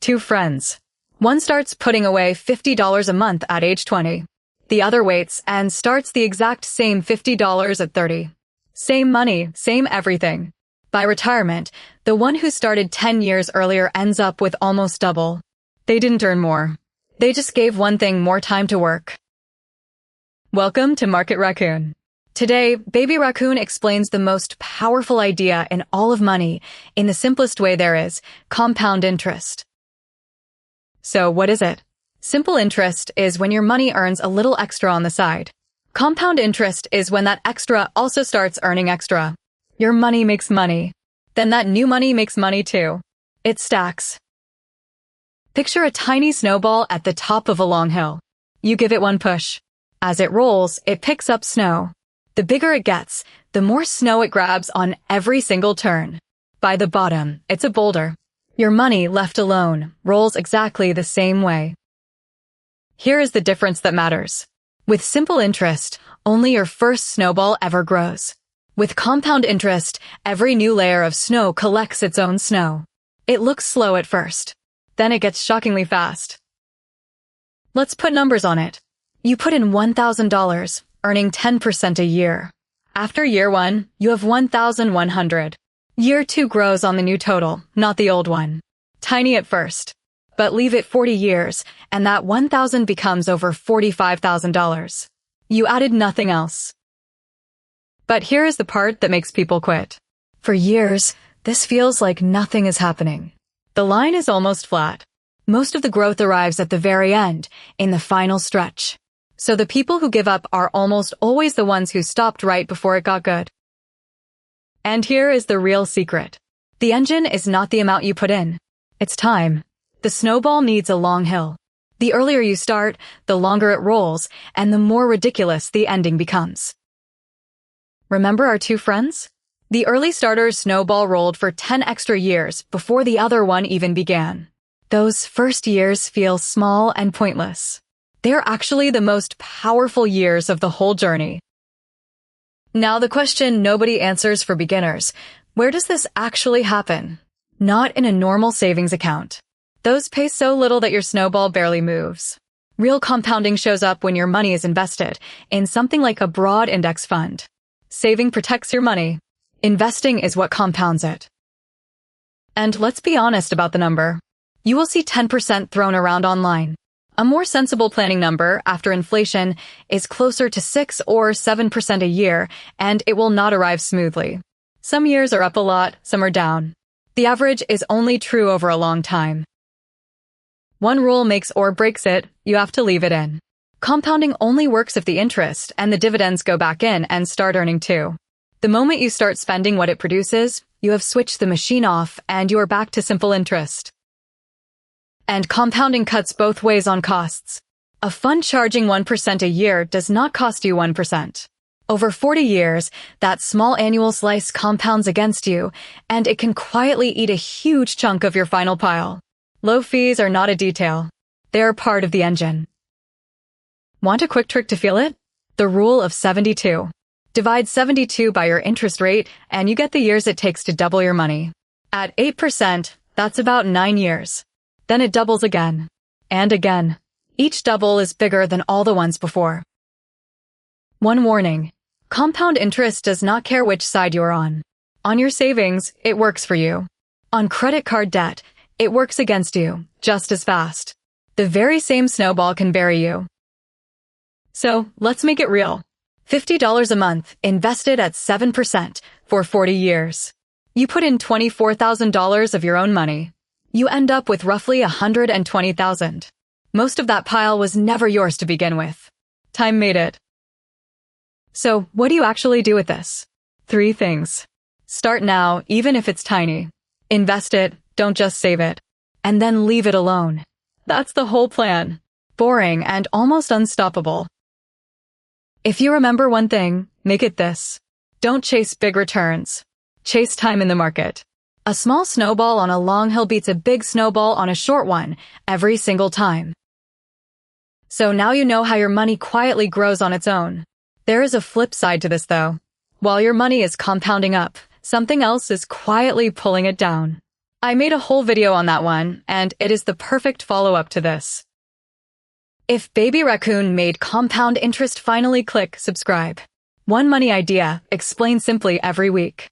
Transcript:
Two friends. One starts putting away $50 a month at age 20. The other waits and starts the exact same $50 at 30. Same money, same everything. By retirement, the one who started 10 years earlier ends up with almost double. They didn't earn more. They just gave one thing more time to work. Welcome to BabyRacoon. Today, BabyRacoon explains the most powerful idea in all of money in the simplest way there is, compound interest. So what is it? Simple interest is when your money earns a little extra on the side. Compound interest is when that extra also starts earning extra. Your money makes money. Then that new money makes money too. It stacks. Picture a tiny snowball at the top of a long hill. You give it one push. As it rolls, it picks up snow. The bigger it gets, the more snow it grabs on every single turn. By the bottom, it's a boulder. Your money, left alone, rolls exactly the same way. Here is the difference that matters. With simple interest, only your first snowball ever grows. With compound interest, every new layer of snow collects its own snow. It looks slow at first. Then it gets shockingly fast. Let's put numbers on it. You put in $1,000, earning 10% a year. After year 1, you have $1,100. Year 2 grows on the new total, not the old one. Tiny at first. But leave it 40 years, and that $1,000 becomes over $45,000. You added nothing else. But here is the part that makes people quit. For years, this feels like nothing is happening. The line is almost flat. Most of the growth arrives at the very end, in the final stretch. So the people who give up are almost always the ones who stopped right before it got good. And here is the real secret. The engine is not the amount you put in. It's time. The snowball needs a long hill. The earlier you start, the longer it rolls, and the more ridiculous the ending becomes. Remember our two friends? The early starter's snowball rolled for 10 extra years before the other one even began. Those first years feel small and pointless. They're actually the most powerful years of the whole journey. Now the question nobody answers for beginners: where does this actually happen? Not in a normal savings account. Those pay so little that your snowball barely moves. Real compounding shows up when your money is invested in something like a broad index fund. Saving protects your money. Investing is what compounds it. And let's be honest about the number. You will see 10% thrown around online. A more sensible planning number, after inflation, is closer to 6 or 7% a year, and it will not arrive smoothly. Some years are up a lot, some are down. The average is only true over a long time. One rule makes or breaks it, you have to leave it in. Compounding only works if the interest and the dividends go back in and start earning too. The moment you start spending what it produces, you have switched the machine off and you are back to simple interest. And compounding cuts both ways on costs. A fund charging 1% a year does not cost you 1%. Over 40 years, that small annual slice compounds against you, and it can quietly eat a huge chunk of your final pile. Low fees are not a detail. They are part of the engine. Want a quick trick to feel it? The rule of 72. Divide 72 by your interest rate, and you get the years it takes to double your money. At 8%, that's about 9 years. Then it doubles again. And again. Each double is bigger than all the ones before. One warning. Compound interest does not care which side you're on. On your savings, it works for you. On credit card debt, it works against you, just as fast. The very same snowball can bury you. So, let's make it real. $50 a month, invested at 7% for 40 years. You put in $24,000 of your own money. You end up with roughly $120,000. Most of that pile was never yours to begin with. Time made it. So, what do you actually do with this? 3 things. Start now, even if it's tiny. Invest it, don't just save it. And then leave it alone. That's the whole plan. Boring and almost unstoppable. If you remember one thing, make it this. Don't chase big returns. Chase time in the market. A small snowball on a long hill beats a big snowball on a short one every single time. So now you know how your money quietly grows on its own. There is a flip side to this though. While your money is compounding up, something else is quietly pulling it down. I made a whole video on that one, and it is the perfect follow-up to this. If BabyRacoon made compound interest, finally click subscribe. One money idea, explained simply every week.